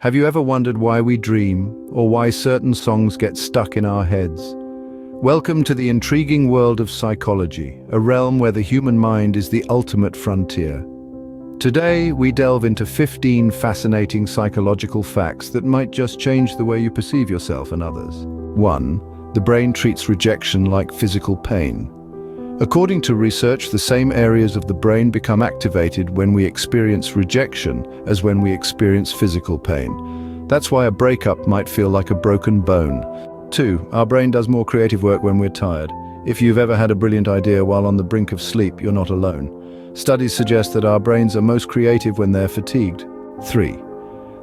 Have you ever wondered why we dream, or why certain songs get stuck in our heads? Welcome to the intriguing world of psychology, a realm where the human mind is the ultimate frontier. Today, we delve into 15 fascinating psychological facts that might just change the way you perceive yourself and others. 1. The brain treats rejection like physical pain. According to research, the same areas of the brain become activated when we experience rejection as when we experience physical pain. That's why a breakup might feel like a broken bone. 2. Our brain does more creative work when we're tired. If you've ever had a brilliant idea while on the brink of sleep, you're not alone. Studies suggest that our brains are most creative when they're fatigued. 3.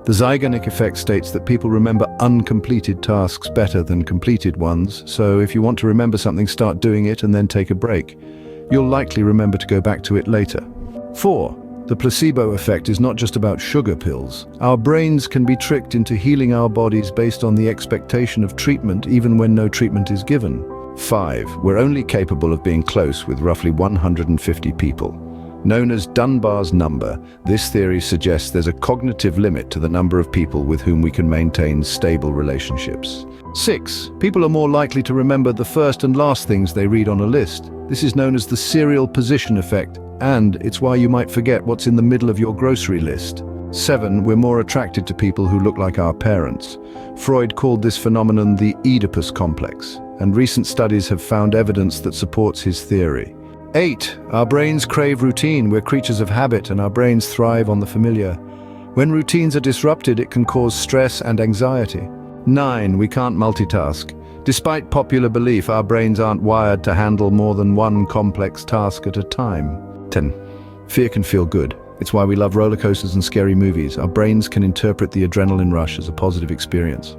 The Zeigarnik effect states that people remember uncompleted tasks better than completed ones, so if you want to remember something, start doing it and then take a break. You'll likely remember to go back to it later. 4. The placebo effect is not just about sugar pills. Our brains can be tricked into healing our bodies based on the expectation of treatment, even when no treatment is given. 5. We're only capable of being close with roughly 150 people. Known as Dunbar's number, this theory suggests there's a cognitive limit to the number of people with whom we can maintain stable relationships. 6. People are more likely to remember the first and last things they read on a list. This is known as the serial position effect, and it's why you might forget what's in the middle of your grocery list. 7. We're more attracted to people who look like our parents. Freud called this phenomenon the Oedipus complex, and recent studies have found evidence that supports his theory. 8. Our brains crave routine. We're creatures of habit, and our brains thrive on the familiar. When routines are disrupted, it can cause stress and anxiety. 9. We can't multitask. Despite popular belief, our brains aren't wired to handle more than one complex task at a time. 10. Fear can feel good. It's why we love roller coasters and scary movies. Our brains can interpret the adrenaline rush as a positive experience.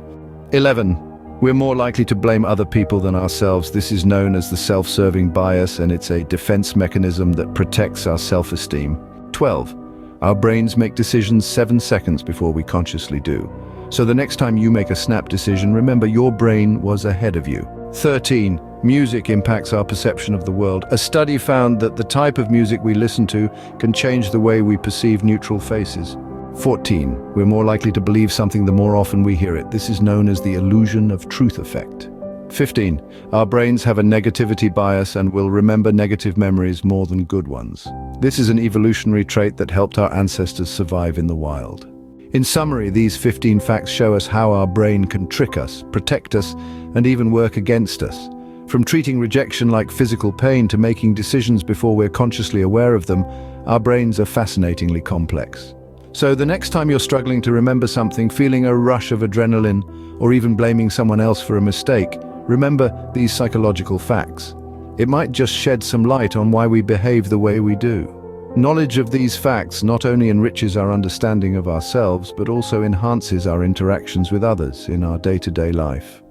11. We're more likely to blame other people than ourselves. This is known as the self-serving bias, and it's a defense mechanism that protects our self-esteem. 12. Our brains make decisions 7 seconds before we consciously do. So the next time you make a snap decision, remember your brain was ahead of you. 13. Music impacts our perception of the world. A study found that the type of music we listen to can change the way we perceive neutral faces. 14. We're more likely to believe something the more often we hear it. This is known as the illusion of truth effect. 15. Our brains have a negativity bias and will remember negative memories more than good ones. This is an evolutionary trait that helped our ancestors survive in the wild. In summary, these 15 facts show us how our brain can trick us, protect us, and even work against us. From treating rejection like physical pain to making decisions before we're consciously aware of them, our brains are fascinatingly complex. So the next time you're struggling to remember something, feeling a rush of adrenaline, or even blaming someone else for a mistake, remember these psychological facts. It might just shed some light on why we behave the way we do. Knowledge of these facts not only enriches our understanding of ourselves, but also enhances our interactions with others in our day-to-day life.